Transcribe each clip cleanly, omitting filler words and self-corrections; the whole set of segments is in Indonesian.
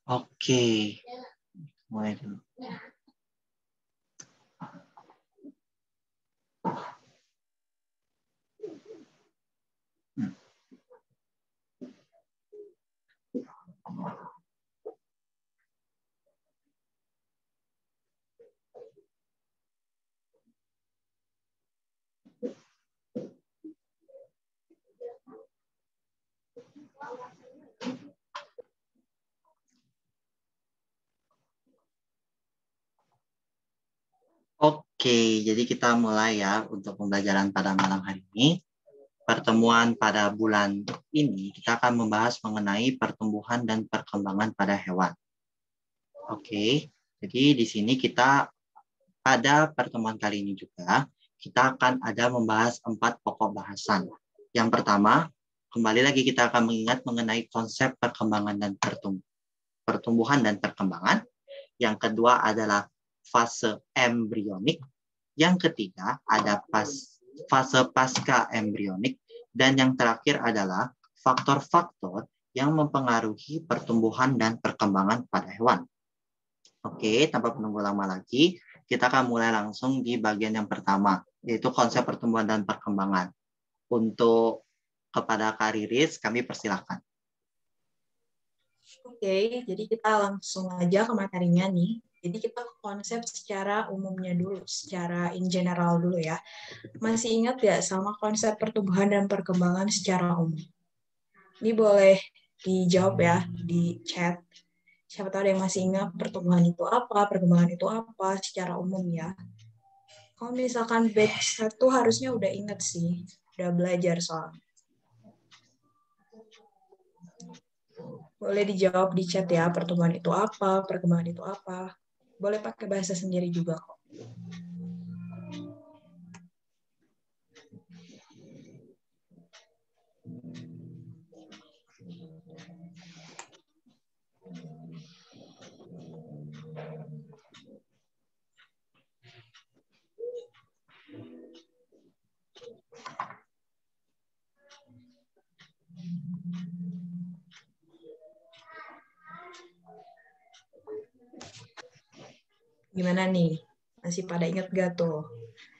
Oke, mulai dulu. Oke, jadi kita mulai ya untuk pembelajaran pada malam hari ini. Pertemuan pada bulan ini kita akan membahas mengenai pertumbuhan dan perkembangan pada hewan. Oke, jadi di sini kita pada pertemuan kali ini juga kita akan ada membahas 4 pokok bahasan. Yang pertama, kembali lagi kita akan mengingat mengenai konsep perkembangan dan pertumbuhan dan perkembangan. Yang kedua adalah fase embrionik. Yang ketiga ada fase pasca embrionik. Dan yang terakhir adalah faktor-faktor yang mempengaruhi pertumbuhan dan perkembangan pada hewan. Oke, tanpa menunggu lama lagi, kita akan mulai langsung di bagian yang pertama, yaitu konsep pertumbuhan dan perkembangan. Untuk kepada Kak Riris, kami persilahkan. Oke, jadi kita langsung aja ke materinya nih. Jadi kita konsep secara umumnya dulu, secara in general dulu ya. Masih ingat ya sama konsep pertumbuhan dan perkembangan secara umum? Ini boleh dijawab ya di chat. Siapa tahu ada yang masih ingat pertumbuhan itu apa, perkembangan itu apa secara umum ya. Kalau misalkan batch 1 harusnya udah ingat sih, udah belajar soal. Boleh dijawab di chat ya, pertumbuhan itu apa, perkembangan itu apa. Boleh pakai bahasa sendiri juga kok. Gimana nih? Masih pada ingat gak tuh?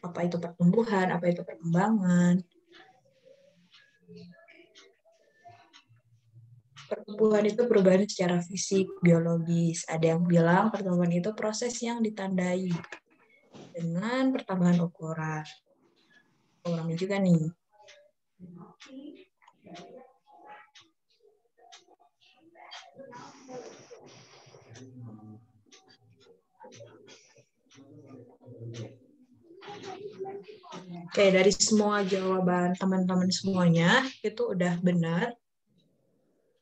Apa itu pertumbuhan, apa itu perkembangan? Pertumbuhan itu perubahan secara fisik, biologis. Ada yang bilang pertumbuhan itu proses yang ditandai dengan pertambahan ukuran. Ukurannya juga nih. Oke, dari semua jawaban teman-teman semuanya, itu udah benar.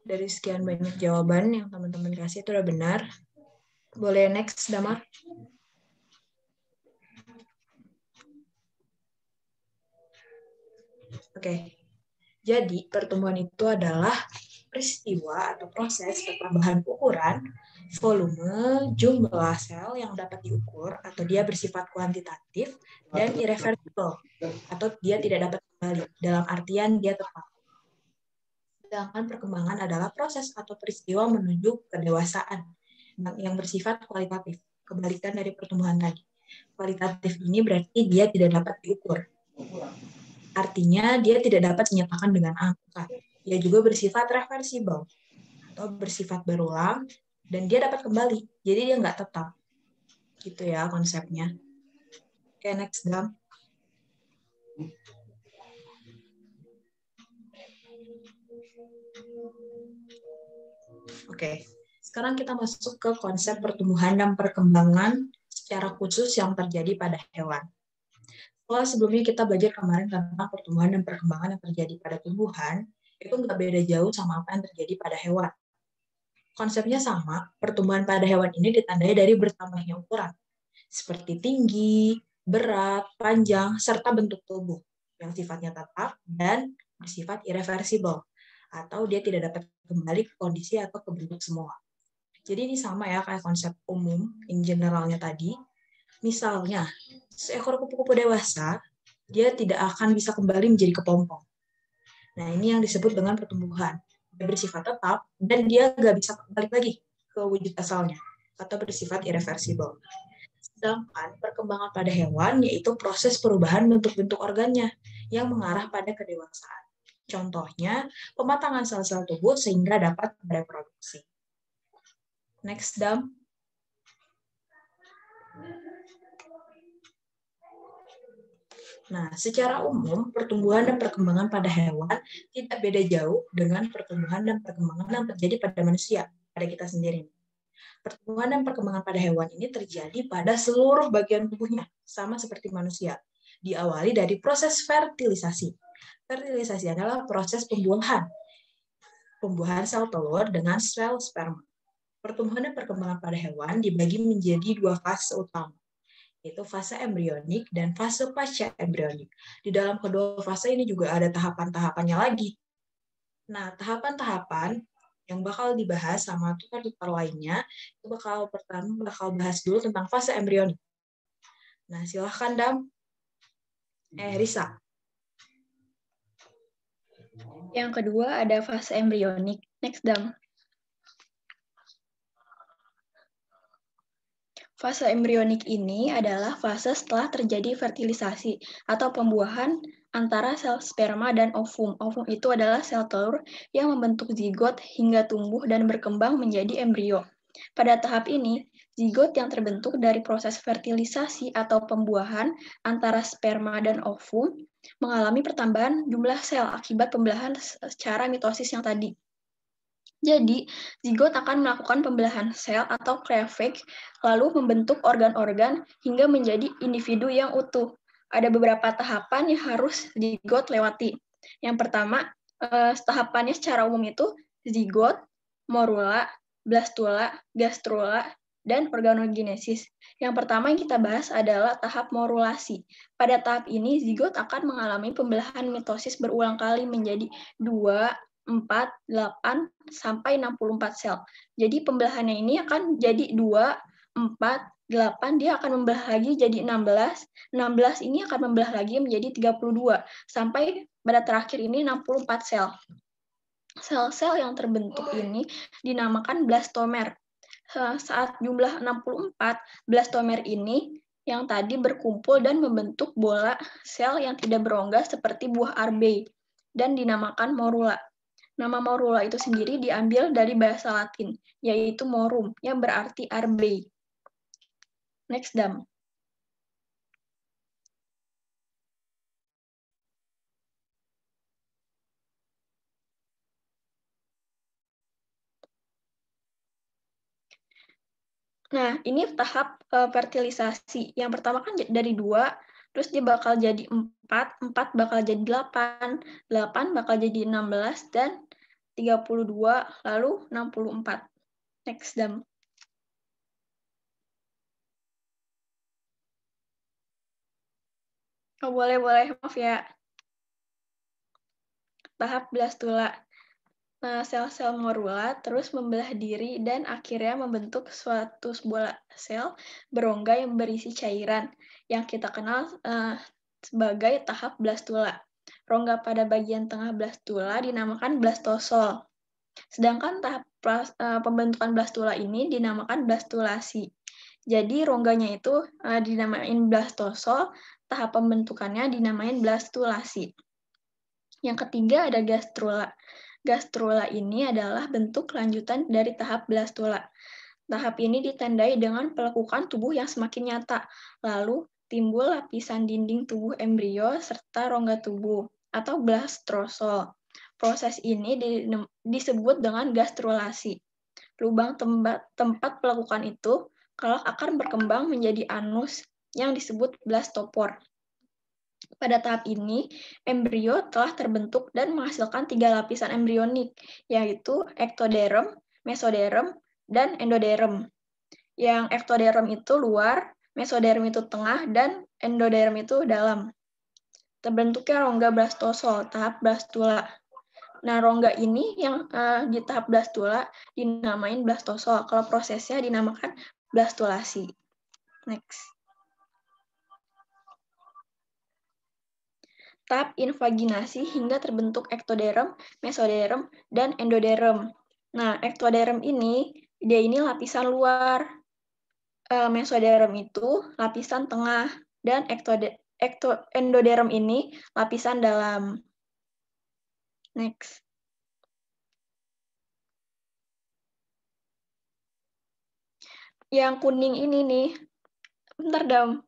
Dari sekian banyak jawaban yang teman-teman kasih, itu udah benar. Boleh next, Damar? Oke, jadi pertumbuhan itu adalah peristiwa atau proses pertambahan ukuran, volume, jumlah sel yang dapat diukur atau dia bersifat kuantitatif dan irreversible atau dia tidak dapat kembali dalam artian dia tetap. Sedangkan perkembangan adalah proses atau peristiwa menuju kedewasaan yang bersifat kualitatif, kebalikan dari pertumbuhan tadi. Kualitatif ini berarti dia tidak dapat diukur. Artinya dia tidak dapat dinyatakan dengan angka. Dia juga bersifat reversible atau bersifat berulang dan dia dapat kembali. Jadi dia nggak tetap. Gitu ya konsepnya. Oke, next, Dam. Oke, sekarang kita masuk ke konsep pertumbuhan dan perkembangan secara khusus yang terjadi pada hewan. Setelah sebelumnya kita belajar kemarin tentang pertumbuhan dan perkembangan yang terjadi pada tumbuhan, itu nggak beda jauh sama apa yang terjadi pada hewan. Konsepnya sama, pertumbuhan pada hewan ini ditandai dari bertambahnya ukuran, seperti tinggi, berat, panjang, serta bentuk tubuh yang sifatnya tetap dan bersifat irreversible, atau dia tidak dapat kembali ke kondisi atau ke bentuk semula. Jadi ini sama ya kayak konsep umum, in generalnya tadi. Misalnya, seekor kupu-kupu dewasa, dia tidak akan bisa kembali menjadi kepompong. Nah, ini yang disebut dengan pertumbuhan. Dia bersifat tetap, dan dia nggak bisa balik lagi ke wujud asalnya atau bersifat irreversible. Sedangkan perkembangan pada hewan yaitu proses perubahan bentuk-bentuk organnya yang mengarah pada kedewasaan. Contohnya, pematangan sel-sel tubuh sehingga dapat bereproduksi. Next, Dam. Nah, secara umum, pertumbuhan dan perkembangan pada hewan tidak beda jauh dengan pertumbuhan dan perkembangan yang terjadi pada manusia, pada kita sendiri. Pertumbuhan dan perkembangan pada hewan ini terjadi pada seluruh bagian tubuhnya, sama seperti manusia. Diawali dari proses fertilisasi. Fertilisasi adalah proses pembuahan sel telur dengan sel sperma. Pertumbuhan dan perkembangan pada hewan dibagi menjadi dua fase utama, yaitu fase embrionik dan fase pasca embrionik. Di dalam kedua fase ini juga ada tahapan-tahapannya lagi. Nah, tahapan-tahapan yang bakal dibahas sama tutor-tutor lainnya, itu bakal bahas dulu tentang fase embrionik. Nah, silahkan Dam. Risa. Yang kedua ada fase embrionik. Next, Dam. Fase embrionik ini adalah fase setelah terjadi fertilisasi atau pembuahan antara sel sperma dan ovum. Ovum itu adalah sel telur yang membentuk zigot hingga tumbuh dan berkembang menjadi embrio. Pada tahap ini, zigot yang terbentuk dari proses fertilisasi atau pembuahan antara sperma dan ovum mengalami pertambahan jumlah sel akibat pembelahan secara mitosis yang tadi. Jadi, zigot akan melakukan pembelahan sel atau cleavage, lalu membentuk organ-organ hingga menjadi individu yang utuh. Ada beberapa tahapan yang harus zigot lewati. Yang pertama, tahapannya secara umum itu zigot, morula, blastula, gastrula, dan organogenesis. Yang pertama yang kita bahas adalah tahap morulasi. Pada tahap ini, zigot akan mengalami pembelahan mitosis berulang kali menjadi 2, 4, 8, sampai 64 sel. Jadi pembelahannya ini akan jadi 2, 4, 8, dia akan membelah lagi jadi 16, 16 ini akan membelah lagi menjadi 32, sampai pada terakhir ini 64 sel. Sel-sel yang terbentuk ini dinamakan blastomer. Saat jumlah 64, blastomer ini yang tadi berkumpul dan membentuk bola sel yang tidak berongga seperti buah arbe dan dinamakan morula. Nama morula itu sendiri diambil dari bahasa Latin, yaitu morum, yang berarti arbe. Next, Dam. Nah, ini tahap fertilisasi. Yang pertama kan dari 2, terus dia bakal jadi 4, 4 bakal jadi 8, 8 bakal jadi 16, dan 32, lalu 64. Next, Dam. Oh, boleh, maaf ya. Tahap blastula. Nah, sel-sel morula terus membelah diri dan akhirnya membentuk suatu bola sel berongga yang berisi cairan yang kita kenal sebagai tahap blastula. Rongga pada bagian tengah blastula dinamakan blastosol. Sedangkan tahap pembentukan blastula ini dinamakan blastulasi. Jadi rongganya itu dinamain blastosol, tahap pembentukannya dinamain blastulasi. Yang ketiga ada gastrula. Gastrula ini adalah bentuk lanjutan dari tahap blastula. Tahap ini ditandai dengan pelekukan tubuh yang semakin nyata, lalu timbul lapisan dinding tubuh embrio serta rongga tubuh atau blastrosol. Proses ini disebut dengan gastrulasi. Lubang tempat pelekukan itu kelak akan berkembang menjadi anus yang disebut blastopor. Pada tahap ini, embrio telah terbentuk dan menghasilkan 3 lapisan embrionik, yaitu ektoderm, mesoderm, dan endoderm. Yang ektoderm itu luar, mesoderm itu tengah, dan endoderm itu dalam. Terbentuknya rongga blastosol, tahap blastula. Nah, rongga ini yang di tahap blastula dinamain blastosol. Kalau prosesnya dinamakan blastulasi. Next. Tahap invaginasi hingga terbentuk ektoderm, mesoderm, dan endoderm. Nah, ektoderm ini Dia ini lapisan luar. Mesoderm itu lapisan tengah, dan endoderm ini lapisan dalam. Next. Yang kuning ini nih, bentar Dam.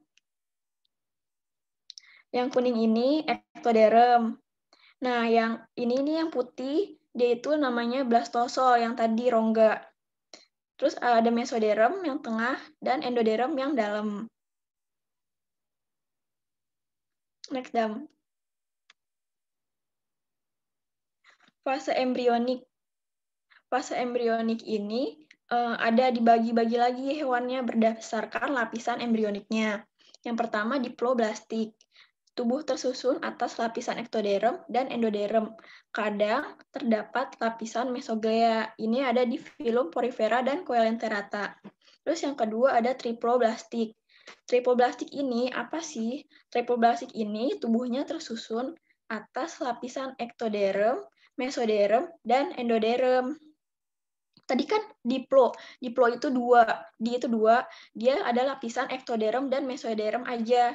Yang kuning ini ektoderm. Nah, yang ini nih yang putih, dia itu namanya blastosol yang tadi rongga. Terus ada mesoderm yang tengah dan endoderm yang dalam. Next, Dam. Fase embrionik. Fase embrionik ini ada dibagi-bagi lagi hewannya berdasarkan lapisan embrioniknya. Yang pertama diploblastik. Tubuh tersusun atas lapisan ektoderm dan endoderm. Kadang terdapat lapisan mesoglea. Ini ada di filum porifera dan coelenterata. Terus yang kedua ada triploblastik. Triploblastik ini apa sih? Triploblastik ini tubuhnya tersusun atas lapisan ektoderm, mesoderm, dan endoderm. Tadi kan diplo itu dua, dia ada lapisan ektoderm dan mesoderm aja.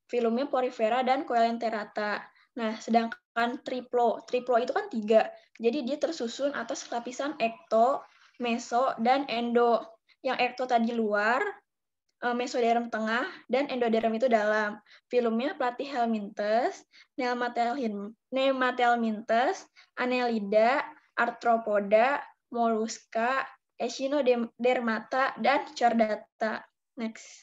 Filumnya porifera dan coelenterata. Nah, sedangkan triplo itu kan 3. Jadi dia tersusun atas lapisan ekto, meso, dan endo. Yang ekto tadi luar, mesoderm tengah, dan endoderm itu dalam. Filumnya Platyhelminthes, Nematelmintes, Annelida, Arthropoda, Mollusca, Echinodermata, dan Chordata. Next.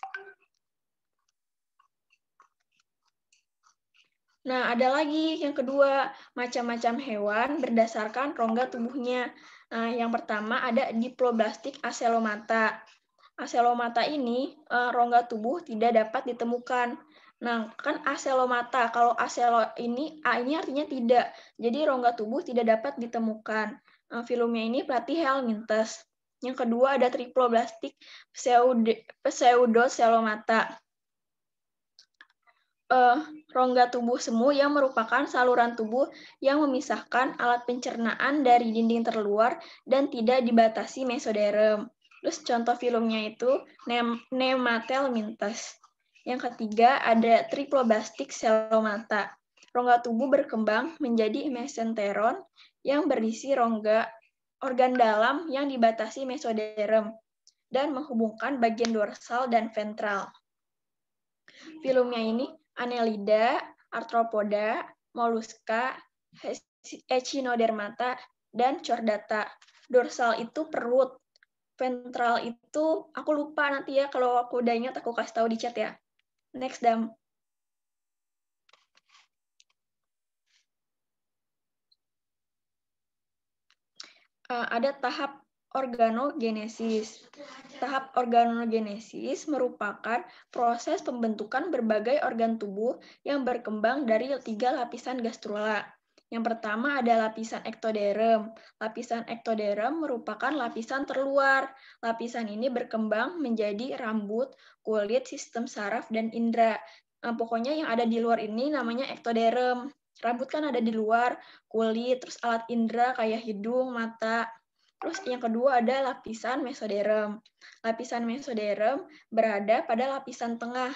Nah, ada lagi yang kedua, macam-macam hewan berdasarkan rongga tubuhnya. Nah, yang pertama ada diploblastik acelomata. Acelomata ini rongga tubuh tidak dapat ditemukan. Nah, kan acelomata, kalau acelo ini A ini artinya tidak. Jadi rongga tubuh tidak dapat ditemukan. Filumnya ini Platyhelminthes. Yang kedua ada triploblastik pseudocelomata. Rongga tubuh semu yang merupakan saluran tubuh yang memisahkan alat pencernaan dari dinding terluar dan tidak dibatasi mesoderm. Terus contoh filumnya itu Nematelmintes. Yang ketiga ada triploblastik celomata. Rongga tubuh berkembang menjadi mesenteron yang berisi organ dalam yang dibatasi mesoderm dan menghubungkan bagian dorsal dan ventral. Filumnya ini Annelida, Arthropoda, Mollusca, Echinodermata, dan Chordata. Dorsal itu perut. Ventral itu, aku lupa nanti ya, kalau aku udah ingat aku kasih tahu di chat ya. Next, Dam. Ada tahap organogenesis. Tahap organogenesis merupakan proses pembentukan berbagai organ tubuh yang berkembang dari 3 lapisan gastrula. Yang pertama ada lapisan ektoderm. Lapisan ektoderm merupakan lapisan terluar. Lapisan ini berkembang menjadi rambut, kulit, sistem saraf, dan indera. Pokoknya yang ada di luar ini namanya ektoderm. Rambut kan ada di luar, kulit, terus alat indera kayak hidung, mata. Terus yang kedua ada lapisan mesoderm. Lapisan mesoderm berada pada lapisan tengah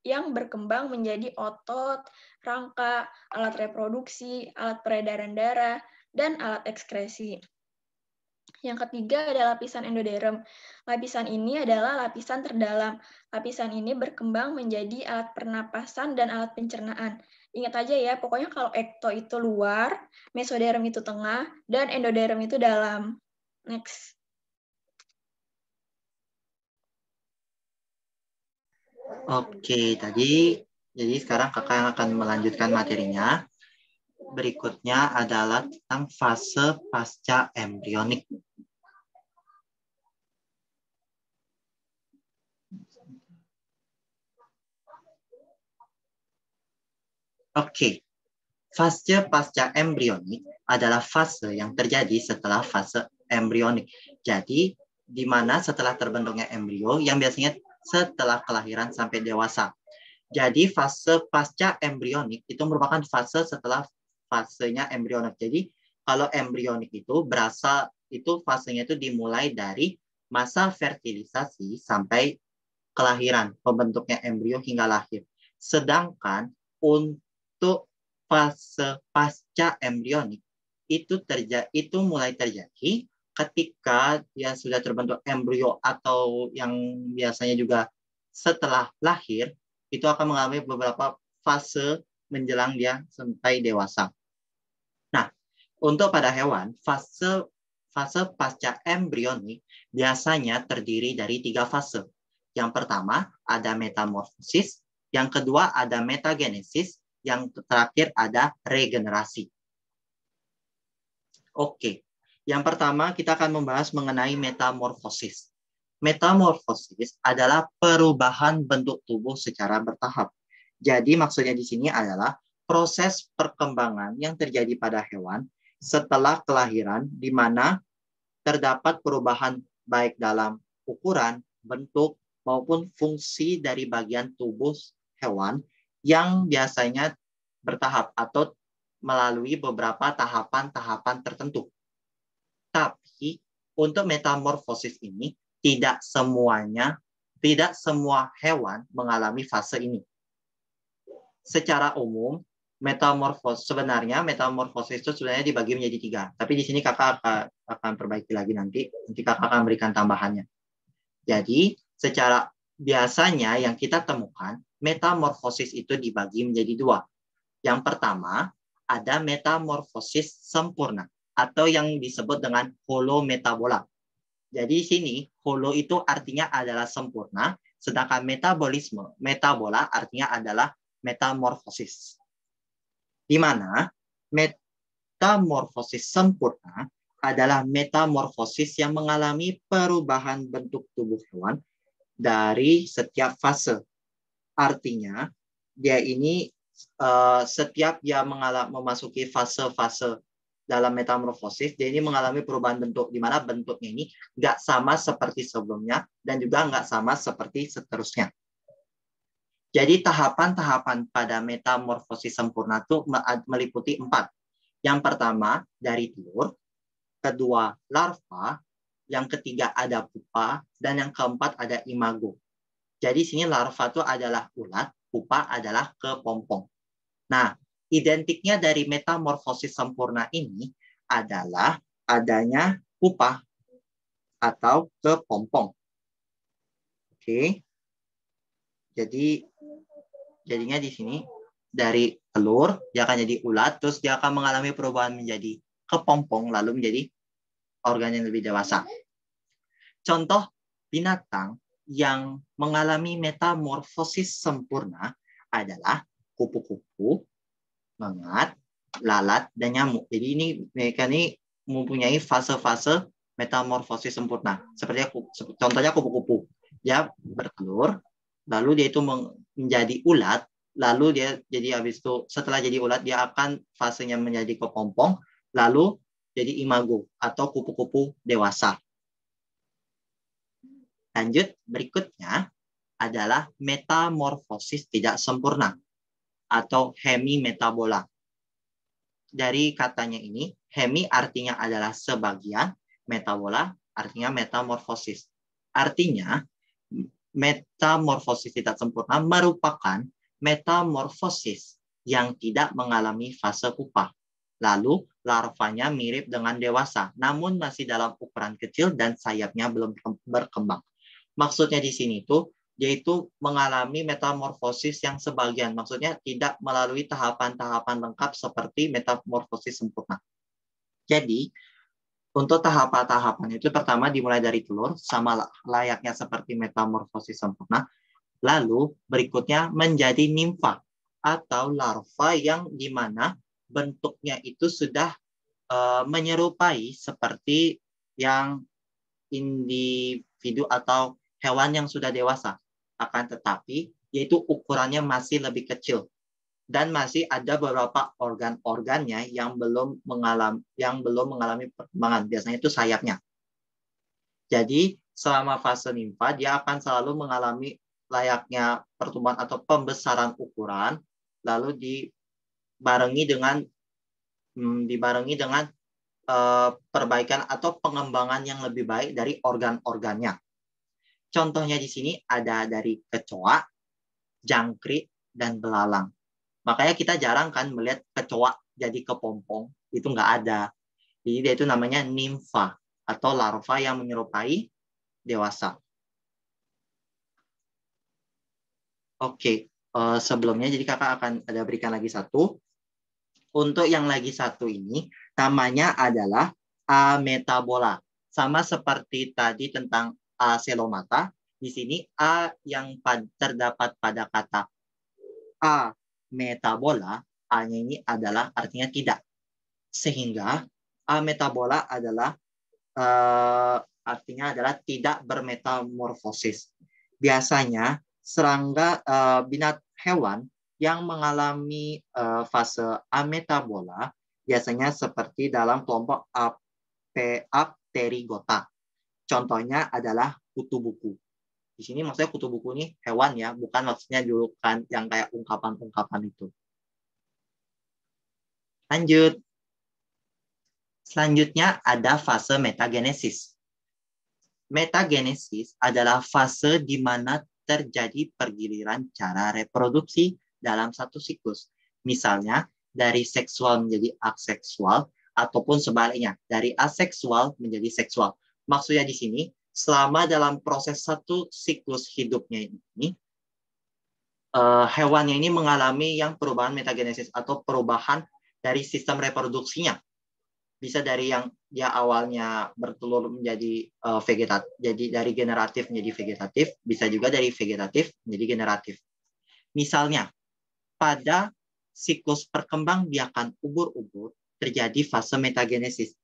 yang berkembang menjadi otot, rangka, alat reproduksi, alat peredaran darah, dan alat ekskresi. Yang ketiga ada lapisan endoderm. Lapisan ini adalah lapisan terdalam. Lapisan ini berkembang menjadi alat pernapasan dan alat pencernaan. Ingat aja ya, pokoknya kalau ekto itu luar, mesoderm itu tengah, dan endoderm itu dalam. Next. Oke, jadi sekarang kakak yang akan melanjutkan materinya. Berikutnya adalah tentang fase pasca embrionik. Oke, fase pasca embrionik adalah fase yang terjadi setelah fase embrionik. Jadi, di mana setelah terbentuknya embrio yang biasanya setelah kelahiran sampai dewasa. Jadi, fase pasca embrionik itu merupakan fase setelah fasenya embrionik. Jadi, kalau embrionik itu fasenya itu dimulai dari masa fertilisasi sampai kelahiran, pembentuknya embrio hingga lahir. Sedangkan untuk fase pasca embrionik itu mulai terjadi ketika dia sudah terbentuk embrio atau yang biasanya juga setelah lahir, itu akan mengalami beberapa fase menjelang dia sampai dewasa. Nah, untuk pada hewan, fase pasca embrionik biasanya terdiri dari 3 fase. Yang pertama ada metamorfosis, yang kedua ada metagenesis, yang terakhir ada regenerasi. Oke, yang pertama kita akan membahas mengenai metamorfosis. Metamorfosis adalah perubahan bentuk tubuh secara bertahap. Jadi maksudnya di sini adalah proses perkembangan yang terjadi pada hewan setelah kelahiran, di mana terdapat perubahan baik dalam ukuran, bentuk, maupun fungsi dari bagian tubuh hewan yang biasanya bertahap atau melalui beberapa tahapan-tahapan tertentu. Tapi untuk metamorfosis ini tidak semua hewan mengalami fase ini. Secara umum, sebenarnya metamorfosis itu sebenarnya dibagi menjadi 3. Tapi di sini kakak akan perbaiki lagi nanti kakak akan berikan tambahannya. Jadi secara biasanya yang kita temukan, metamorfosis itu dibagi menjadi 2. Yang pertama, ada metamorfosis sempurna atau yang disebut dengan holometabola. Jadi di sini holo itu artinya adalah sempurna, sedangkan metabola artinya adalah metamorfosis. Di mana metamorfosis sempurna adalah metamorfosis yang mengalami perubahan bentuk tubuh hewan dari setiap fase. Artinya dia ini setiap dia memasuki fase-fase dalam metamorfosis, dia ini mengalami perubahan bentuk, di mana bentuknya ini nggak sama seperti sebelumnya dan juga nggak sama seperti seterusnya. Jadi tahapan-tahapan pada metamorfosis sempurna itu meliputi 4. Yang pertama dari telur, kedua larva, yang ketiga ada pupa, dan yang keempat ada imago. Jadi sini larva itu adalah ulat, pupa adalah kepompong. Nah, identiknya dari metamorfosis sempurna ini adalah adanya pupa atau kepompong. Oke. Jadinya di sini dari telur dia akan jadi ulat, terus dia akan mengalami perubahan menjadi kepompong, lalu menjadi organ yang lebih dewasa. Contoh binatang yang mengalami metamorfosis sempurna adalah kupu-kupu, mangat, lalat, dan nyamuk. Jadi mereka ini mempunyai fase-fase metamorfosis sempurna. Contohnya kupu-kupu. Dia bertelur, lalu dia itu menjadi ulat, lalu dia jadi habis itu setelah jadi ulat dia akan fasenya menjadi kepompong, lalu jadi imago atau kupu-kupu dewasa. Lanjut, berikutnya adalah metamorfosis tidak sempurna atau hemimetabola. Dari katanya ini, hemi artinya adalah sebagian, metabola artinya metamorfosis. Artinya, metamorfosis tidak sempurna merupakan metamorfosis yang tidak mengalami fase pupa. Lalu, larvanya mirip dengan dewasa, namun masih dalam ukuran kecil dan sayapnya belum berkembang. Maksudnya di sini tuh, yaitu mengalami metamorfosis yang sebagian. Maksudnya tidak melalui tahapan-tahapan lengkap seperti metamorfosis sempurna. Jadi, untuk tahapan-tahapan itu pertama dimulai dari telur, sama layaknya seperti metamorfosis sempurna. Lalu berikutnya menjadi nimfa atau larva yang dimana bentuknya itu sudah menyerupai seperti yang individu atau hewan yang sudah dewasa, akan tetapi yaitu ukurannya masih lebih kecil dan masih ada beberapa organ-organnya yang belum mengalami perkembangan. Biasanya itu sayapnya. Jadi selama fase nimfa dia akan selalu mengalami layaknya pertumbuhan atau pembesaran ukuran, lalu dibarengi dengan perbaikan atau pengembangan yang lebih baik dari organ-organnya. Contohnya di sini ada dari kecoa, jangkrik, dan belalang. Makanya kita jarang kan melihat kecoa jadi kepompong, itu nggak ada. Jadi dia itu namanya nimfa atau larva yang menyerupai dewasa. Oke, sebelumnya jadi kakak akan ada berikan lagi satu. Untuk yang lagi satu ini namanya adalah ametabola. Sama seperti tadi tentang acelomata, di sini A yang terdapat pada kata ametabola, A-nya ini adalah artinya tidak. Sehingga ametabola adalah artinya adalah tidak bermetamorfosis. Biasanya serangga hewan yang mengalami fase ametabola biasanya seperti dalam kelompok Apterygota. Contohnya adalah kutu buku. Di sini maksudnya kutu buku ini hewan ya, bukan maksudnya julukan yang kayak ungkapan-ungkapan itu. Lanjut. Selanjutnya ada fase metagenesis. Metagenesis adalah fase di mana terjadi pergiliran cara reproduksi dalam satu siklus. Misalnya, dari seksual menjadi aseksual, ataupun sebaliknya, dari aseksual menjadi seksual. Maksudnya di sini, selama dalam proses satu siklus hidupnya ini, hewannya ini mengalami yang perubahan metagenesis atau perubahan dari sistem reproduksinya. Bisa dari yang dia awalnya bertelur menjadi vegetatif, jadi dari generatif menjadi vegetatif, bisa juga dari vegetatif menjadi generatif. Misalnya, pada siklus perkembangbiakan ubur-ubur terjadi fase metagenesis,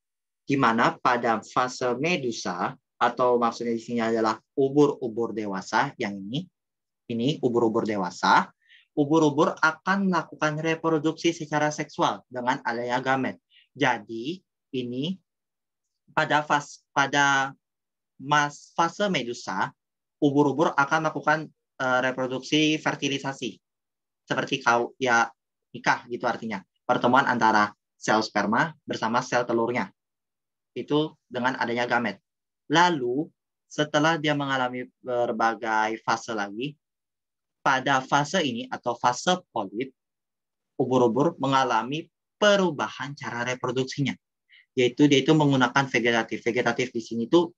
di mana pada fase medusa, atau maksudnya di sini adalah ubur-ubur dewasa, yang ini ubur-ubur dewasa, ubur-ubur akan melakukan reproduksi secara seksual dengan adanya gamet. Jadi ini pada fase medusa, ubur-ubur akan melakukan reproduksi fertilisasi seperti nikah gitu artinya, pertemuan antara sel sperma bersama sel telurnya itu dengan adanya gamet. Lalu setelah dia mengalami berbagai fase lagi, pada fase ini atau fase polip, ubur-ubur mengalami perubahan cara reproduksinya, yaitu dia itu menggunakan vegetatif. Vegetatif di sini tuh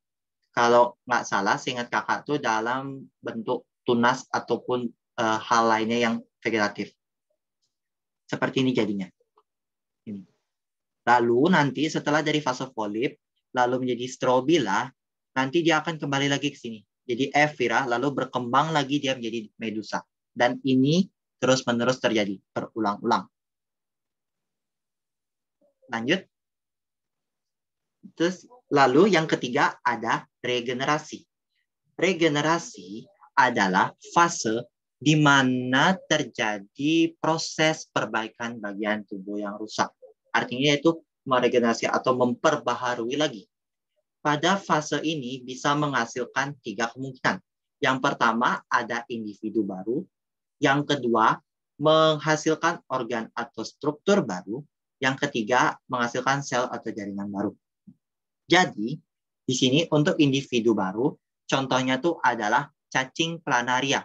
kalau nggak salah, seingat kakak tuh dalam bentuk tunas ataupun hal lainnya yang vegetatif. Seperti ini jadinya. Ini. Lalu nanti setelah dari fase polip, lalu menjadi strobila, nanti dia akan kembali lagi ke sini. Jadi Ephira, lalu berkembang lagi dia menjadi medusa. Dan ini terus-menerus terjadi, berulang-ulang. Lanjut. Terus lalu yang ketiga ada regenerasi. Regenerasi adalah fase di mana terjadi proses perbaikan bagian tubuh yang rusak. Artinya itu meregenerasi atau memperbaharui lagi. Pada fase ini bisa menghasilkan 3 kemungkinan. Yang pertama ada individu baru. Yang kedua menghasilkan organ atau struktur baru. Yang ketiga menghasilkan sel atau jaringan baru. Jadi di sini untuk individu baru, contohnya tuh adalah cacing planaria.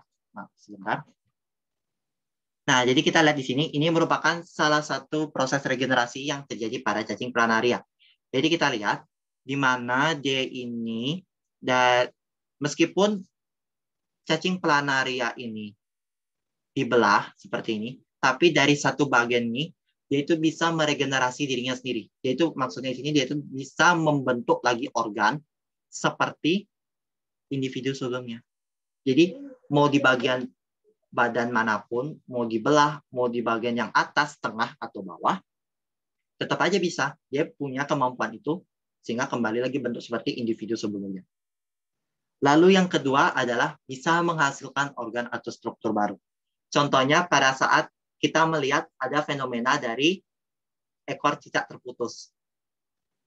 Sebentar. Nah, jadi kita lihat di sini, ini merupakan salah satu proses regenerasi yang terjadi pada cacing planaria. Jadi kita lihat, di mana dia ini, dan meskipun cacing planaria ini dibelah seperti ini, tapi dari satu bagian ini, dia itu bisa meregenerasi dirinya sendiri. Yaitu maksudnya di sini dia itu bisa membentuk lagi organ seperti individu sebelumnya. Jadi mau di bagian badan manapun, mau dibelah, mau di bagian yang atas, tengah, atau bawah, tetap aja bisa. Dia punya kemampuan itu sehingga kembali lagi bentuk seperti individu sebelumnya. Lalu yang kedua adalah bisa menghasilkan organ atau struktur baru. Contohnya pada saat kita melihat ada fenomena dari ekor cicak terputus.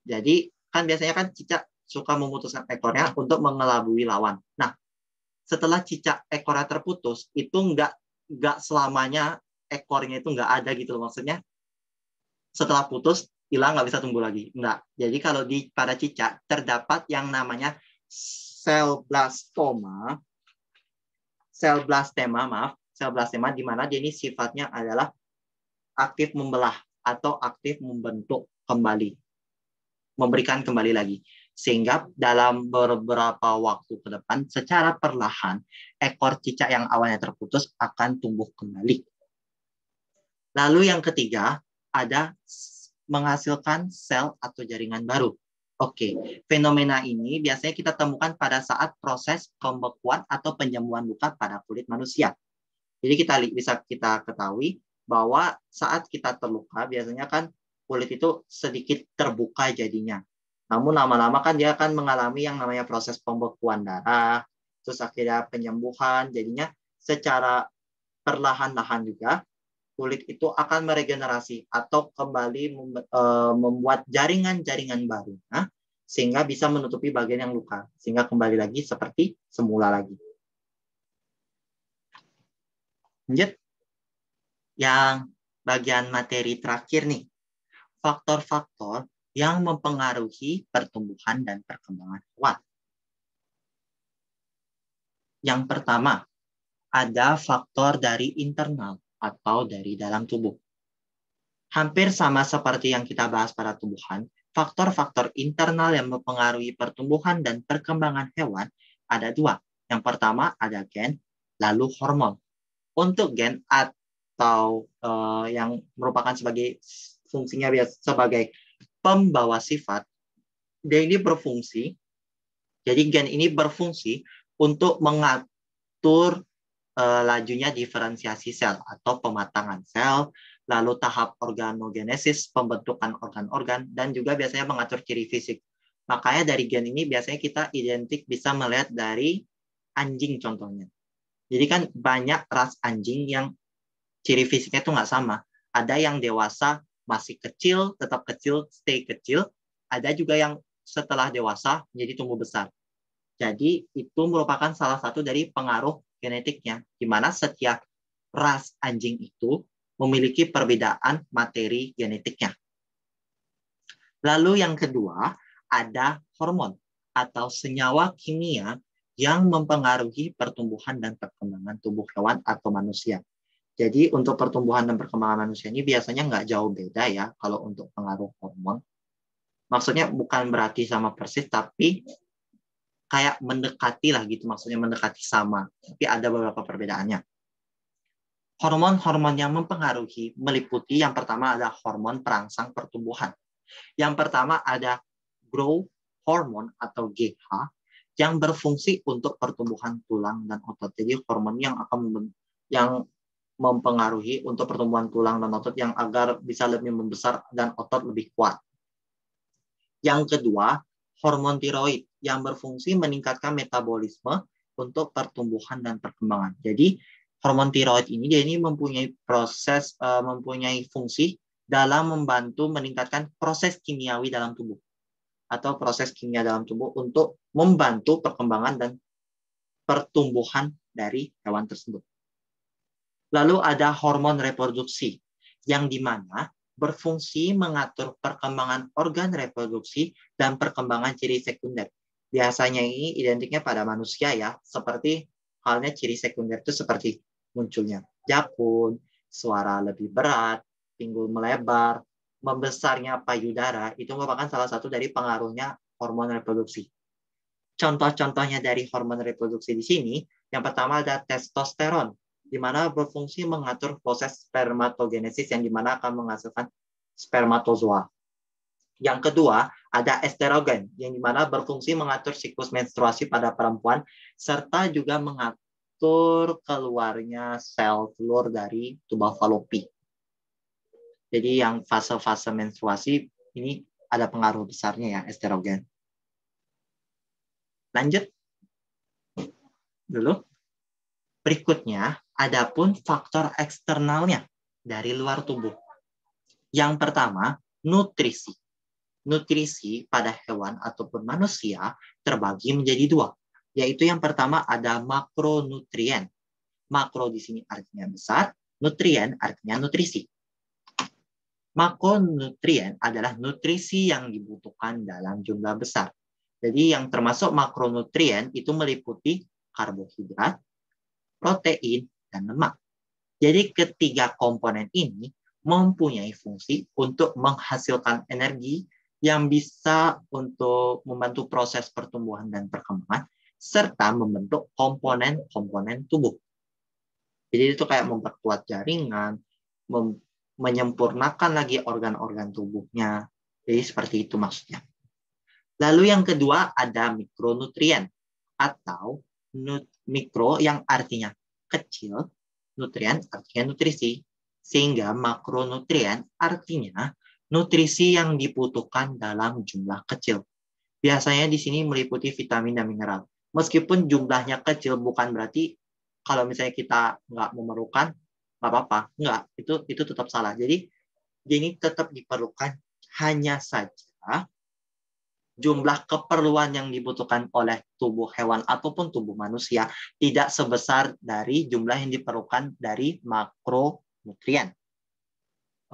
Jadi kan biasanya kan cicak suka memutuskan ekornya untuk mengelabui lawan. Nah, setelah cicak ekornya terputus, itu nggak selamanya ekornya itu nggak ada gitu loh. Maksudnya setelah putus hilang, nggak bisa tumbuh lagi. Enggak. Jadi kalau pada cicak terdapat yang namanya sel blastema, di mana dia ini sifatnya adalah aktif membelah atau aktif membentuk kembali, memberikan kembali lagi. Sehingga dalam beberapa waktu ke depan, secara perlahan, ekor cicak yang awalnya terputus akan tumbuh kembali. Lalu yang ketiga, ada menghasilkan sel atau jaringan baru. Oke, fenomena ini biasanya kita temukan pada saat proses pembekuan atau penyembuhan luka pada kulit manusia. Jadi bisa kita ketahui bahwa saat kita terluka, biasanya kan kulit itu sedikit terbuka jadinya. Namun lama-lama kan dia akan mengalami yang namanya proses pembekuan darah, terus akhirnya penyembuhan, jadinya secara perlahan-lahan juga kulit itu akan meregenerasi atau kembali membuat jaringan-jaringan baru, sehingga bisa menutupi bagian yang luka, sehingga kembali lagi seperti semula lagi. Lanjut. Yang bagian materi terakhir nih, faktor-faktor yang mempengaruhi pertumbuhan dan perkembangan hewan. Yang pertama, ada faktor dari internal atau dari dalam tubuh. Hampir sama seperti yang kita bahas pada tumbuhan, faktor-faktor internal yang mempengaruhi pertumbuhan dan perkembangan hewan ada dua. Yang pertama ada gen, lalu hormon. Untuk gen atau yang merupakan sebagai fungsinya sebagai pembawa sifat, dia ini berfungsi. Jadi gen ini berfungsi untuk mengatur lajunya diferensiasi sel atau pematangan sel, lalu tahap organogenesis, pembentukan organ-organ, dan juga biasanya mengatur ciri fisik. Makanya dari gen ini biasanya kita identik bisa melihat dari anjing contohnya. Jadi kan banyak ras anjing yang ciri fisiknya itu nggak sama. Ada yang dewasa masih kecil, tetap kecil, stay kecil. Ada juga yang setelah dewasa menjadi tumbuh besar. Jadi itu merupakan salah satu dari pengaruh genetiknya, di mana setiap ras anjing itu memiliki perbedaan materi genetiknya. Lalu yang kedua, ada hormon atau senyawa kimia yang mempengaruhi pertumbuhan dan perkembangan tubuh hewan atau manusia. Jadi untuk pertumbuhan dan perkembangan manusia ini biasanya nggak jauh beda ya kalau untuk pengaruh hormon. Maksudnya bukan berarti sama persis, tapi kayak mendekati lah gitu, maksudnya mendekati sama. Tapi ada beberapa perbedaannya. Hormon-hormon yang mempengaruhi meliputi yang pertama ada hormon perangsang pertumbuhan. Yang pertama ada growth hormone atau GH yang berfungsi untuk pertumbuhan tulang dan otot. Jadi hormon yang mempengaruhi untuk pertumbuhan tulang dan otot yang agar bisa lebih membesar dan otot lebih kuat. Yang kedua, hormon tiroid yang berfungsi meningkatkan metabolisme untuk pertumbuhan dan perkembangan. Jadi hormon tiroid ini dia ini mempunyai fungsi dalam membantu meningkatkan proses kimiawi dalam tubuh atau proses kimia dalam tubuh untuk membantu perkembangan dan pertumbuhan dari hewan tersebut. Lalu ada hormon reproduksi yang dimana berfungsi mengatur perkembangan organ reproduksi dan perkembangan ciri sekunder. Biasanya ini identiknya pada manusia ya, seperti halnya ciri sekunder itu seperti munculnya jakun, suara lebih berat, pinggul melebar, membesarnya payudara, itu merupakan salah satu dari pengaruhnya hormon reproduksi. Contoh-contohnya dari hormon reproduksi di sini, yang pertama ada testosteron, di mana berfungsi mengatur proses spermatogenesis yang dimana akan menghasilkan spermatozoa. Yang kedua, ada estrogen, yang dimana berfungsi mengatur siklus menstruasi pada perempuan, serta juga mengatur keluarnya sel telur dari tuba falopi. Jadi yang fase-fase menstruasi ini ada pengaruh besarnya ya, estrogen. Lanjut dulu. Berikutnya, adapun faktor eksternalnya dari luar tubuh. Yang pertama, nutrisi. Nutrisi pada hewan ataupun manusia terbagi menjadi dua. Yaitu yang pertama ada makronutrien. Makro di sini artinya besar, nutrien artinya nutrisi. Makronutrien adalah nutrisi yang dibutuhkan dalam jumlah besar. Jadi yang termasuk makronutrien itu meliputi karbohidrat, protein, dan lemak. Jadi ketiga komponen ini mempunyai fungsi untuk menghasilkan energi yang bisa untuk membantu proses pertumbuhan dan perkembangan, serta membentuk komponen-komponen tubuh. Jadi itu kayak memperkuat jaringan, menyempurnakan lagi organ-organ tubuhnya. Jadi seperti itu maksudnya. Lalu yang kedua ada mikronutrien atau mikro yang artinya kecil, nutrien artinya nutrisi, sehingga makronutrien artinya nutrisi yang dibutuhkan dalam jumlah kecil. Biasanya di sini meliputi vitamin dan mineral. Meskipun jumlahnya kecil bukan berarti kalau misalnya kita nggak memerlukan, nggak apa-apa. Nggak, itu tetap salah. Jadi ini tetap diperlukan, hanya saja jumlah keperluan yang dibutuhkan oleh tubuh hewan ataupun tubuh manusia tidak sebesar dari jumlah yang diperlukan dari makronutrien.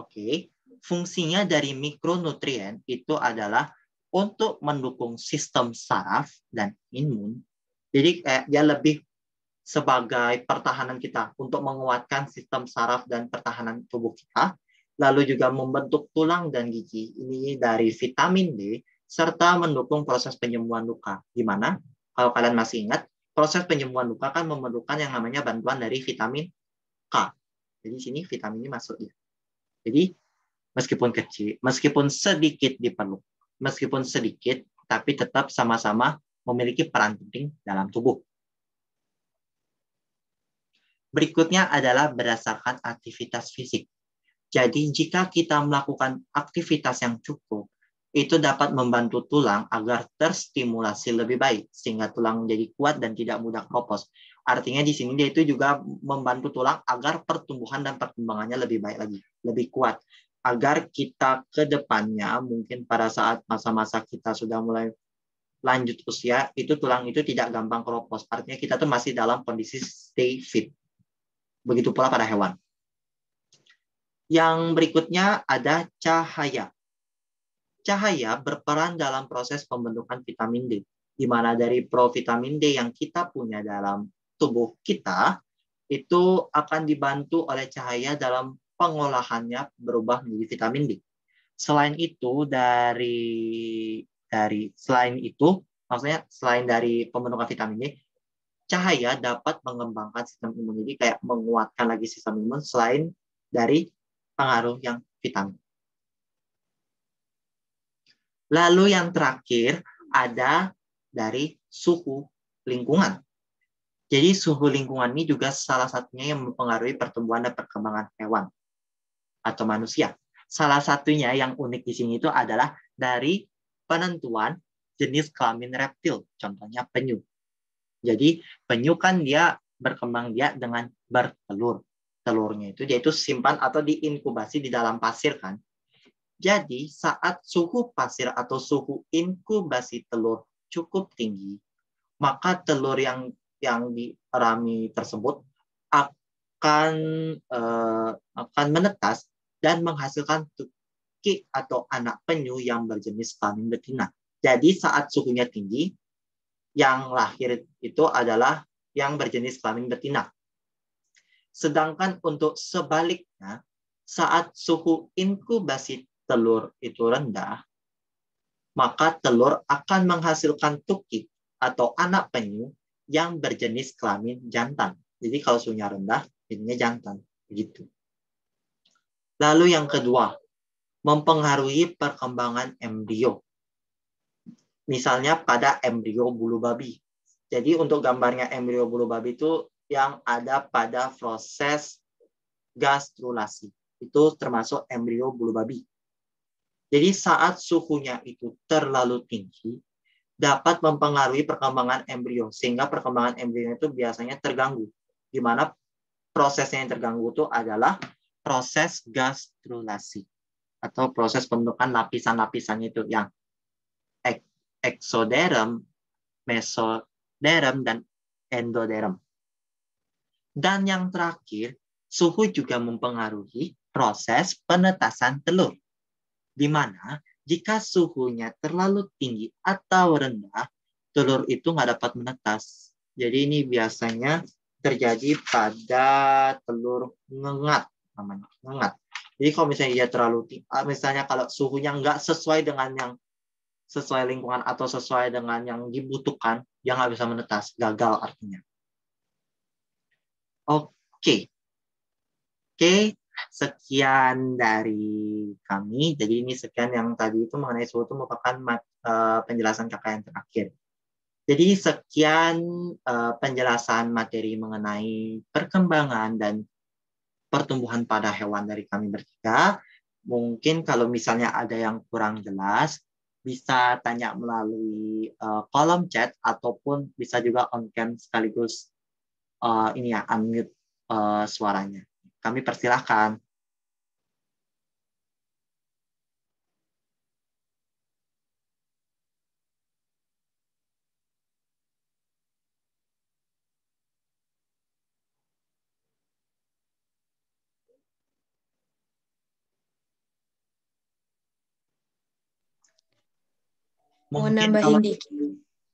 Oke, fungsinya dari mikronutrien itu adalah untuk mendukung sistem saraf dan imun. Jadi kayak dia lebih sebagai pertahanan kita untuk menguatkan sistem saraf dan pertahanan tubuh kita, lalu juga membentuk tulang dan gigi. Ini dari vitamin D, serta mendukung proses penyembuhan luka. Di mana, kalau kalian masih ingat, proses penyembuhan luka kan memerlukan yang namanya bantuan dari vitamin K. Jadi sini vitamin ini masuk. Jadi meskipun kecil, meskipun sedikit diperlukan, meskipun sedikit, tapi tetap sama-sama memiliki peran penting dalam tubuh. Berikutnya adalah berdasarkan aktivitas fisik. Jadi jika kita melakukan aktivitas yang cukup, itu dapat membantu tulang agar terstimulasi lebih baik, sehingga tulang menjadi kuat dan tidak mudah keropos. Artinya di sini dia itu juga membantu tulang agar pertumbuhan dan perkembangannya lebih baik lagi, lebih kuat. Agar kita ke depannya, mungkin pada saat masa-masa kita sudah mulai lanjut usia, itu tulang itu tidak gampang keropos. Artinya kita tuh masih dalam kondisi stay fit. Begitu pula pada hewan. Yang berikutnya ada cahaya. Cahaya berperan dalam proses pembentukan vitamin D, di mana dari provitamin D yang kita punya dalam tubuh kita, itu akan dibantu oleh cahaya dalam pengolahannya berubah menjadi vitamin D. Selain itu, maksudnya selain dari pembentukan vitamin D, cahaya dapat mengembangkan sistem imun, jadi kayak menguatkan lagi sistem imun selain dari pengaruh yang vitamin. Lalu yang terakhir ada dari suhu lingkungan. Jadi suhu lingkungan ini juga salah satunya yang mempengaruhi pertumbuhan dan perkembangan hewan atau manusia. Salah satunya yang unik di sini itu adalah dari penentuan jenis kelamin reptil, contohnya penyu. Jadi penyu kan dia berkembang dia dengan bertelur. Telurnya itu dia itu simpan atau diinkubasi di dalam pasir kan. Jadi saat suhu pasir atau suhu inkubasi telur cukup tinggi, maka telur yang dirami tersebut akan menetas dan menghasilkan tukik atau anak penyu yang berjenis kelamin betina. Jadi saat suhunya tinggi, yang lahir itu adalah yang berjenis kelamin betina. Sedangkan untuk sebaliknya, saat suhu inkubasi telur itu rendah, maka telur akan menghasilkan tukik atau anak penyu yang berjenis kelamin jantan. Jadi kalau suhunya rendah, jadinya jantan. Begitu. Lalu yang kedua, mempengaruhi perkembangan embrio. Misalnya pada embrio bulu babi. Jadi untuk gambarnya embrio bulu babi itu yang ada pada proses gastrulasi. Itu termasuk embrio bulu babi. Jadi saat suhunya itu terlalu tinggi, dapat mempengaruhi perkembangan embrio. Sehingga perkembangan embrio itu biasanya terganggu. Di mana prosesnya yang terganggu itu adalah proses gastrulasi. Atau proses pembentukan lapisan-lapisannya itu yang eksoderm, mesoderm, dan endoderm. Dan yang terakhir, suhu juga mempengaruhi proses penetasan telur, di mana jika suhunya terlalu tinggi atau rendah, telur itu nggak dapat menetas. Jadi ini biasanya terjadi pada telur ngengat, namanya ngengat. Jadi kalau misalnya dia terlalu tinggi, misalnya kalau suhunya nggak sesuai dengan yang sesuai lingkungan atau sesuai dengan yang dibutuhkan, dia nggak bisa menetas, gagal artinya. Oke, sekian dari kami. Jadi ini sekian yang tadi itu mengenai suhu itu merupakan penjelasan kakak yang terakhir. Jadi sekian penjelasan materi mengenai perkembangan dan pertumbuhan pada hewan dari kami bertiga. Mungkin kalau misalnya ada yang kurang jelas, bisa tanya melalui kolom chat ataupun bisa juga on cam sekaligus ini ya unmute suaranya. Kami persilahkan. Mau Mungkin nambahin dikit.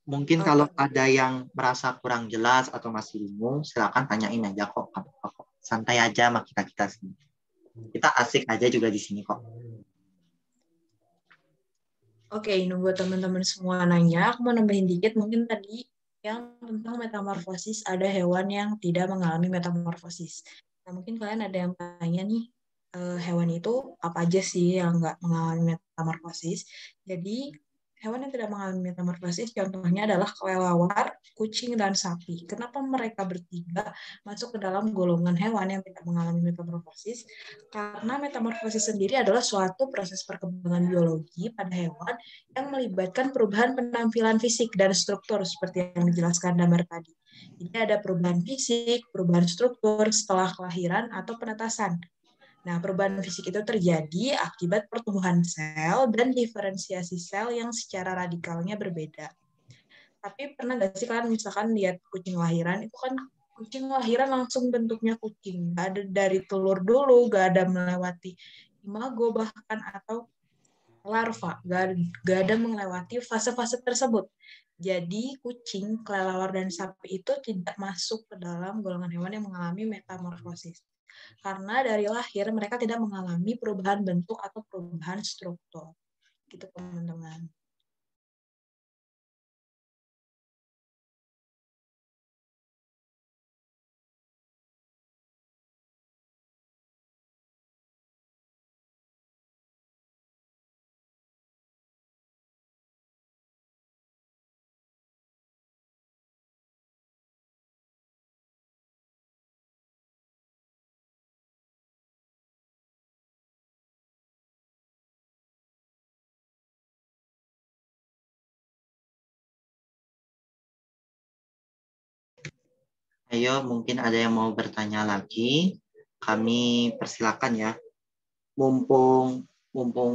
mungkin Oh, kalau ada yang merasa kurang jelas atau masih bingung, silakan tanyain aja kok. Santai aja sama kita sini. Kita asik aja juga di sini kok. Oke, nunggu teman-teman semua nanya. Aku mau nambahin dikit. Mungkin tadi yang tentang metamorfosis, ada hewan yang tidak mengalami metamorfosis. Nah, mungkin kalian ada yang tanya nih, hewan itu apa aja sih yang nggak mengalami metamorfosis? Jadi, hewan yang tidak mengalami metamorfosis contohnya adalah kelelawar, kucing, dan sapi. Kenapa mereka bertiga masuk ke dalam golongan hewan yang tidak mengalami metamorfosis? Karena metamorfosis sendiri adalah suatu proses perkembangan biologi pada hewan yang melibatkan perubahan penampilan fisik dan struktur seperti yang dijelaskan Damar tadi. Jadi ada perubahan fisik, perubahan struktur setelah kelahiran atau penetasan. Nah, perubahan fisik itu terjadi akibat pertumbuhan sel dan diferensiasi sel yang secara radikalnya berbeda. Tapi pernah nggak sih kalian misalkan lihat kucing lahiran, itu kan kucing lahiran langsung bentuknya kucing. Nggak ada dari telur dulu, nggak ada melewati imago bahkan atau larva, nggak ada melewati fase-fase tersebut. Jadi kucing, kelelawar, dan sapi itu tidak masuk ke dalam golongan hewan yang mengalami metamorfosis. Karena dari lahir mereka tidak mengalami perubahan bentuk atau perubahan struktur. Gitu teman-teman. Ayo, mungkin ada yang mau bertanya lagi. Kami persilakan ya. Mumpung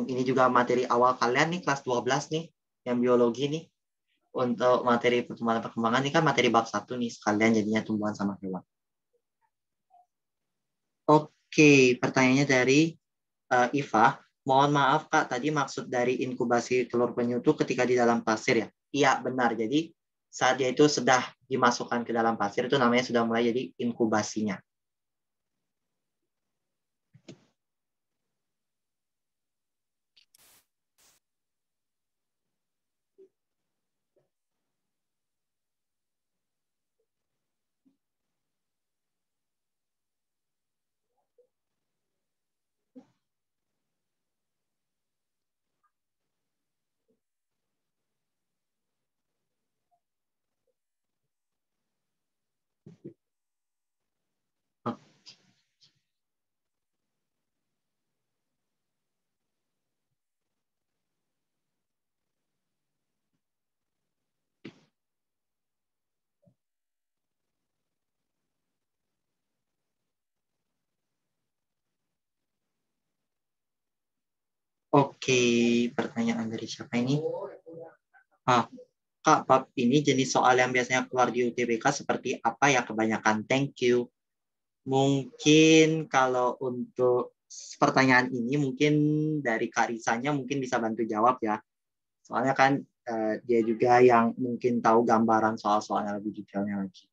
ini juga materi awal kalian nih, kelas 12 nih, yang biologi nih. Untuk materi perkembangan ini kan materi bab 1 nih, sekalian jadinya tumbuhan sama hewan. Oke, pertanyaannya dari Iva. Mohon maaf Kak, tadi maksud dari inkubasi telur penyu itu ketika di dalam pasir ya? Iya, benar. Jadi saat dia itu sudah dimasukkan ke dalam pasir, itu namanya sudah mulai jadi inkubasinya. Oke, pertanyaan dari siapa ini? Kak, bab ini jenis soal yang biasanya keluar di UTBK seperti apa ya kebanyakan? Thank you. Mungkin kalau untuk pertanyaan ini mungkin dari Kak Risanya mungkin bisa bantu jawab ya. Soalnya kan dia juga yang mungkin tahu gambaran soal-soalnya lebih detailnya lagi.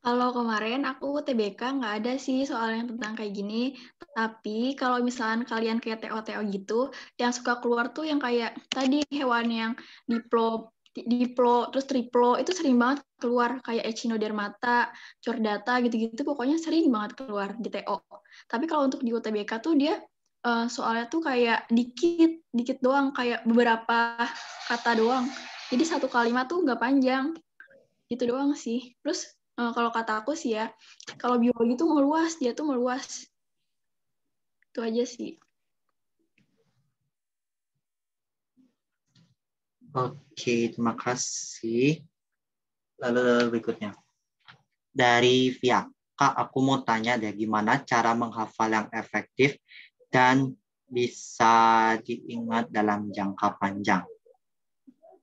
Kalau kemarin aku TBK nggak ada sih soal yang tentang kayak gini. Tapi kalau misalkan kalian kayak TO-TO gitu, yang suka keluar tuh yang kayak tadi hewan yang diplo, terus triplo, itu sering banget keluar. Kayak Echinodermata, Chordata, gitu-gitu pokoknya sering banget keluar di TO. Tapi kalau untuk di UTBK tuh dia soalnya tuh kayak dikit doang, kayak beberapa kata doang. Jadi satu kalimat tuh nggak panjang. Gitu doang sih. Terus kalau kata aku sih ya, kalau biologi tuh meluas, dia tuh meluas. Itu aja sih. Oke, terima kasih. Lalu berikutnya. Dari Via. Kak, aku mau tanya deh, gimana cara menghafal yang efektif dan bisa diingat dalam jangka panjang?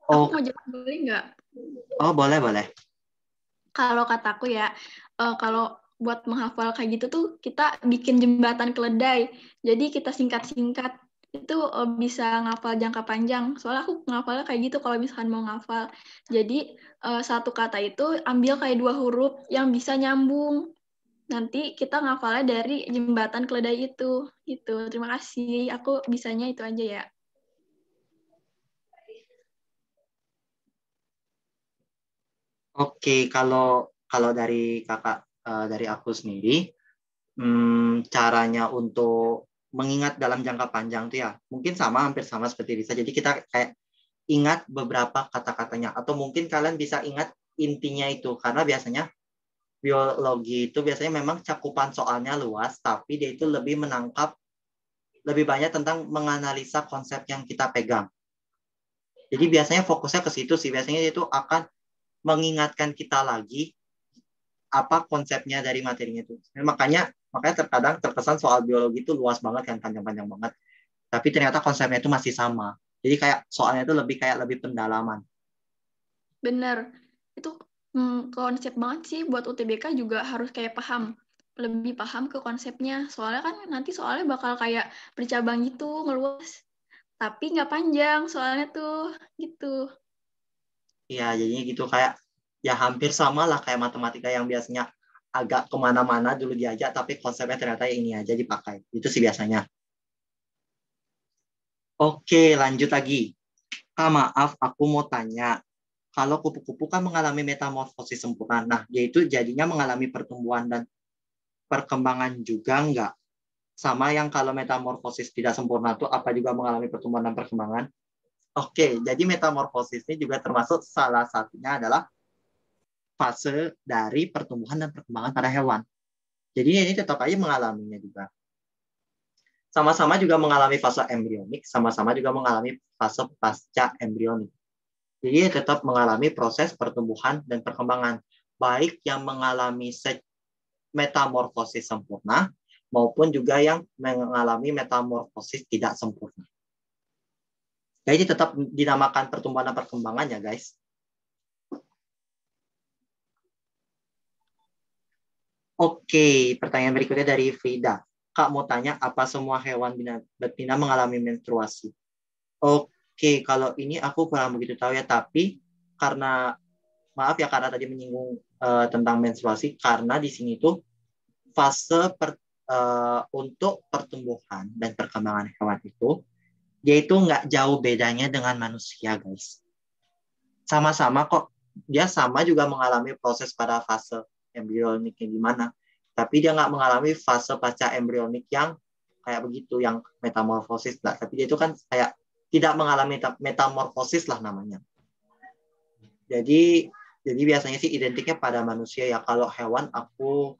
Aku mau jawab boleh nggak? Oh, boleh, boleh. Kalau kataku ya, kalau buat menghafal kayak gitu tuh kita bikin jembatan keledai. Jadi kita singkat-singkat itu bisa ngafal jangka panjang. Soalnya aku ngafalnya kayak gitu kalau misalkan mau ngafal. Jadi satu kata itu ambil kayak 2 huruf yang bisa nyambung. Nanti kita ngafalnya dari jembatan keledai itu. Gitu. Terima kasih. Aku bisanya itu aja ya. Oke, kalau dari kakak, dari aku sendiri, caranya untuk mengingat dalam jangka panjang tuh ya, mungkin hampir sama seperti Risa. Jadi kita kayak ingat beberapa kata-katanya, atau mungkin kalian bisa ingat intinya itu, karena biasanya biologi itu biasanya memang cakupan soalnya luas, tapi dia itu lebih menangkap lebih banyak tentang menganalisa konsep yang kita pegang. Jadi biasanya fokusnya ke situ sih, biasanya itu akan mengingatkan kita lagi apa konsepnya dari materinya itu. Makanya terkadang terkesan soal biologi itu luas banget kan, panjang-panjang banget. Tapi ternyata konsepnya itu masih sama. Jadi kayak soalnya itu lebih pendalaman. Bener. Itu konsep banget sih buat UTBK juga harus kayak lebih paham ke konsepnya. Soalnya kan nanti soalnya bakal kayak bercabang gitu, meluas. Tapi nggak panjang soalnya tuh, gitu. Iya, jadinya gitu kayak ya hampir sama lah kayak matematika yang biasanya agak kemana-mana dulu diajak, tapi konsepnya ternyata ini aja dipakai. Itu sih biasanya. Oke, lanjut lagi. Kak, maaf, aku mau tanya. Kalau kupu-kupu kan mengalami metamorfosis sempurna, nah yaitu jadinya mengalami pertumbuhan dan perkembangan juga enggak? Sama yang kalau metamorfosis tidak sempurna itu apa juga mengalami pertumbuhan dan perkembangan? Oke, jadi metamorfosis ini juga termasuk salah satunya adalah fase dari pertumbuhan dan perkembangan pada hewan. Jadi ini tetap aja mengalaminya juga. Sama-sama juga mengalami fase embrionik, sama-sama juga mengalami fase pasca embrionik. Jadi tetap mengalami proses pertumbuhan dan perkembangan, baik yang mengalami metamorfosis sempurna maupun juga yang mengalami metamorfosis tidak sempurna. Jadi tetap dinamakan pertumbuhan dan perkembangan ya guys. Oke, pertanyaan berikutnya dari Frida. Kak mau tanya, apa semua hewan betina mengalami menstruasi? Oke, kalau ini aku kurang begitu tahu ya, tapi karena maaf ya karena tadi menyinggung tentang menstruasi, karena di sini tuh fase untuk pertumbuhan dan perkembangan hewan itu, dia itu nggak jauh bedanya dengan manusia, guys. Sama-sama kok, dia sama juga mengalami proses pada fase embrioniknya gimana, tapi dia nggak mengalami fase pasca embrionik yang kayak begitu, yang metamorfosis lah. Tapi dia itu kan kayak tidak mengalami metamorfosis lah namanya. Jadi biasanya sih identiknya pada manusia ya. Kalau hewan aku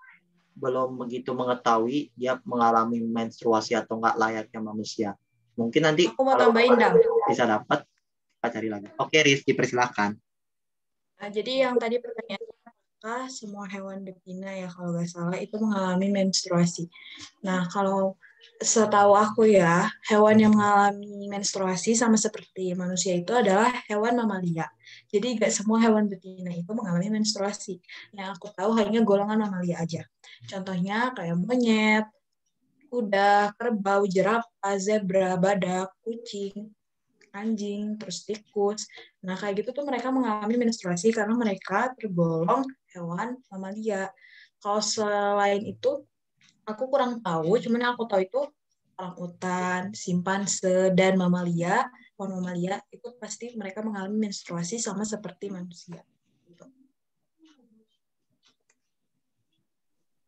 belum begitu mengetahui dia mengalami menstruasi atau enggak layaknya manusia. Mungkin nanti aku mau tambahin dong. Bisa dapat, kita cari lagi. Oke, Rizky, persilakan. Nah, jadi yang tadi pertanyaan semua hewan betina ya kalau nggak salah itu mengalami menstruasi. Nah, kalau setahu aku ya, hewan yang mengalami menstruasi sama seperti manusia itu adalah hewan mamalia. Jadi nggak semua hewan betina itu mengalami menstruasi. Yang aku tahu hanya golongan mamalia aja. Contohnya kayak monyet, kuda, kerbau, jerapah, zebra, badak, kucing, anjing, terus tikus. Nah, kayak gitu tuh mereka mengalami menstruasi karena mereka tergolong hewan mamalia. Kalau selain itu, aku kurang tahu, cuman yang aku tahu itu orangutan, simpanse, dan mamalia, hewan mamalia, itu pasti mereka mengalami menstruasi sama seperti manusia. Gitu.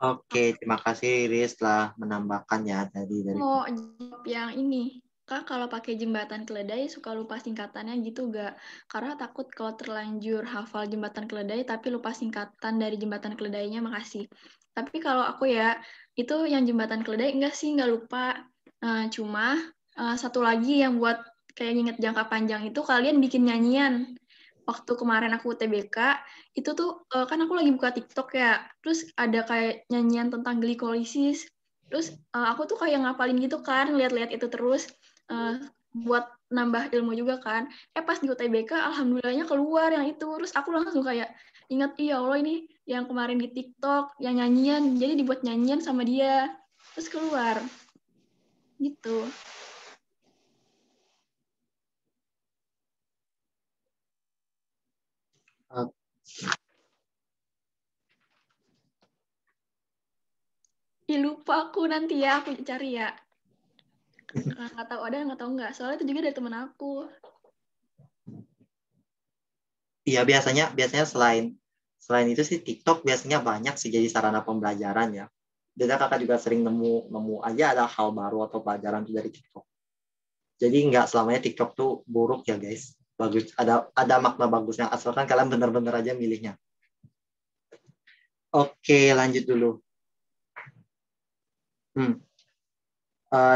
Oke, terima kasih Riz telah menambahkan ya dari Mau jawab yang ini. Kak, kalau pakai jembatan keledai suka lupa singkatannya gitu gak? Karena takut kalau terlanjur hafal jembatan keledai tapi lupa singkatan dari jembatan keledainya, makasih. Tapi kalau aku ya, itu yang jembatan keledai enggak sih, enggak lupa. Cuma satu lagi yang buat kayak nginget jangka panjang itu kalian bikin nyanyian. Waktu kemarin aku UTBK, itu tuh kan aku lagi buka TikTok ya, terus ada kayak nyanyian tentang glikolisis. Terus aku tuh kayak ngapalin gitu kan, lihat-lihat itu terus buat nambah ilmu juga kan. Pas di UTBK, alhamdulillahnya keluar yang itu. Terus aku langsung kayak ingat, iya Allah ini yang kemarin di TikTok, yang nyanyian. Jadi dibuat nyanyian sama dia. Terus keluar. Gitu. Lupa aku nanti ya, aku cari ya. Nggak tahu ada, nggak tahu nggak. Soalnya itu juga dari temen aku. Iya, biasanya selain itu sih TikTok biasanya banyak sih jadi sarana pembelajaran ya. Dan kakak juga sering nemu aja ada hal baru atau pelajaran tuh dari TikTok. Jadi nggak selamanya TikTok tuh buruk ya guys. Bagus, ada makna bagusnya asalkan kalian benar-benar aja milihnya. Oke, lanjut dulu.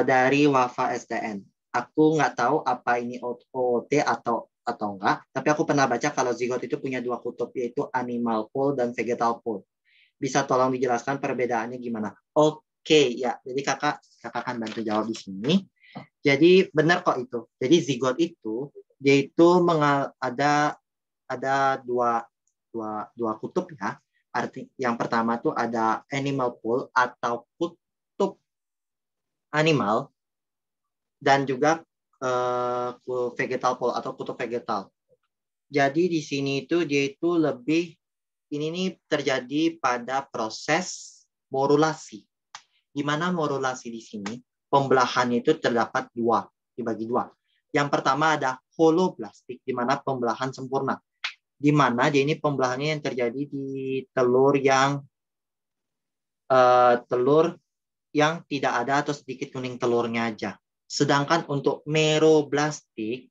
Dari Wafa STN. Aku nggak tahu apa ini OOT atau enggak, tapi aku pernah baca kalau zigot itu punya dua kutub, yaitu animal pole dan vegetal pole. Bisa tolong dijelaskan perbedaannya gimana? Oke, ya. Jadi kakak akan bantu jawab di sini. Jadi benar kok itu. Jadi zigot itu dia itu ada dua kutub ya. Arti yang pertama tuh ada animal pole atau kutub animal, dan juga vegetal pole atau kutub vegetal. Jadi di sini itu dia itu lebih ini nih terjadi pada proses morulasi. Di mana morulasi di sini pembelahannya itu terdapat dibagi dua. Yang pertama ada holoblastik, di mana pembelahan sempurna. Di mana dia ini pembelahannya yang terjadi di telur yang tidak ada atau sedikit kuning telurnya aja. Sedangkan untuk meroblastik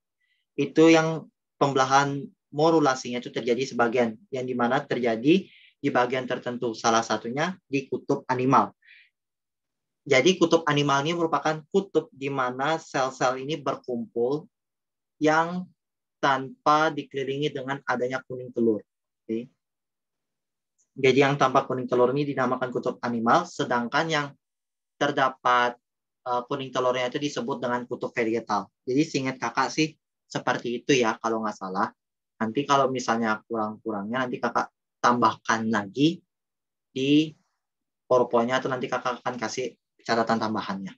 itu yang pembelahan morulasinya itu terjadi sebagian, yang dimana terjadi di bagian tertentu, salah satunya di kutub animal. Jadi kutub animal ini merupakan kutub di mana sel-sel ini berkumpul yang tanpa dikelilingi dengan adanya kuning telur. Oke. Jadi yang tanpa kuning telur ini dinamakan kutub animal, sedangkan yang terdapat kuning telurnya itu disebut dengan kutub vegetal. Jadi seingat kakak sih seperti itu ya kalau nggak salah. Nanti kalau misalnya kurang-kurangnya nanti kakak tambahkan lagi di PowerPoint-nya atau nanti kakak akan kasih catatan tambahannya.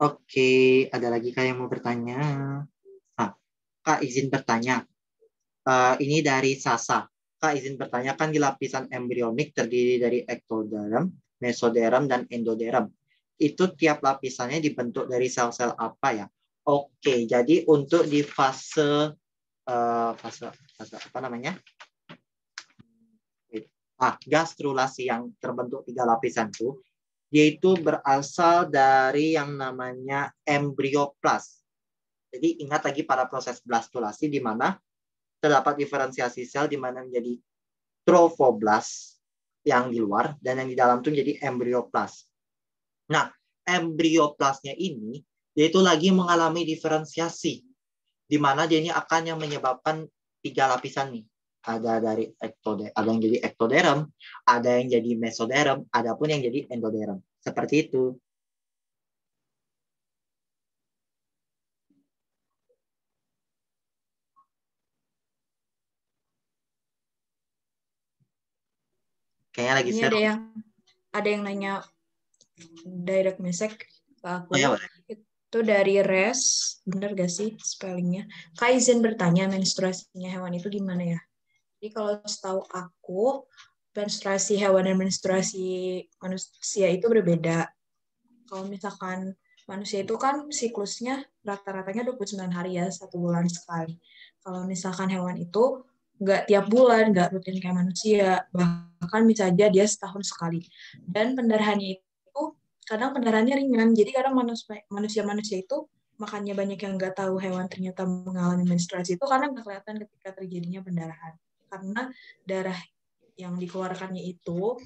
Oke, ada lagi kak yang mau bertanya? Kak izin bertanya. Ini dari Sasa. Kak izin bertanya, kan di lapisan embrionik terdiri dari ektoderm, mesoderm, dan endoderm. Itu tiap lapisannya dibentuk dari sel-sel apa ya? Oke, jadi untuk di fase apa namanya? Gastrulasi yang terbentuk 3 lapisan itu, yaitu berasal dari yang namanya embryoplas. Jadi ingat lagi pada proses blastulasi di mana terdapat diferensiasi sel di mana menjadi trofoblast yang di luar dan yang di dalam itu menjadi embryoplas. Nah, embryoplasnya ini yaitu lagi mengalami diferensiasi di mana dia ini akan yang menyebabkan 3 lapisan nih. Ada dari ada yang jadi ektoderm, ada yang jadi mesoderm, ada pun yang jadi endoderm. Seperti itu. Kayaknya lagi Ini share. ada yang nanya direct message ke aku. Oh ya, boleh. Itu dari Res, bener gak sih spellingnya? Kak izin bertanya, menstruasinya hewan itu gimana ya? Jadi kalau setahu aku, menstruasi hewan dan menstruasi manusia itu berbeda. Kalau misalkan manusia itu kan siklusnya rata-ratanya 29 hari ya, 1 bulan sekali. Kalau misalkan hewan itu nggak tiap bulan, nggak rutin kayak manusia, bahkan bisa aja dia setahun sekali. Dan pendarahannya itu kadang pendarahannya ringan, jadi kadang manusia-manusia itu makanya banyak yang nggak tahu hewan ternyata mengalami menstruasi itu karena nggak kelihatan ketika terjadinya pendarahan. Karena darah yang dikeluarkannya itu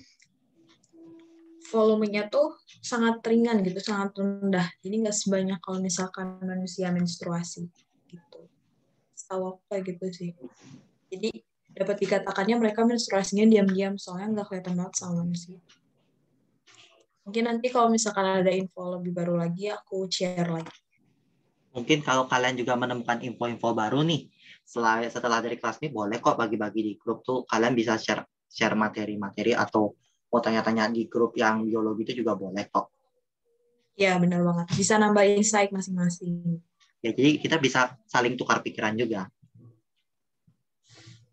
volumenya tuh sangat ringan gitu, sangat rendah. Jadi nggak sebanyak kalau misalkan manusia menstruasi gitu. Setahu aku kayak gitu sih. Jadi dapat dikatakannya mereka menstruasinya diam-diam, soalnya nggak kelihatan banget sama manusia. Mungkin nanti kalau misalkan ada info lebih baru lagi, aku share lagi. Mungkin kalau kalian juga menemukan info-info baru nih, setelah dari kelas ini boleh kok bagi-bagi di grup tuh. Kalian bisa share materi-materi atau mau tanya-tanya di grup yang biologi itu juga boleh kok. Ya, benar banget. Bisa nambah insight masing-masing. Ya, jadi kita bisa saling tukar pikiran juga.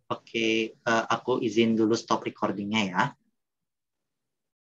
Oke, aku izin dulu stop recordingnya ya.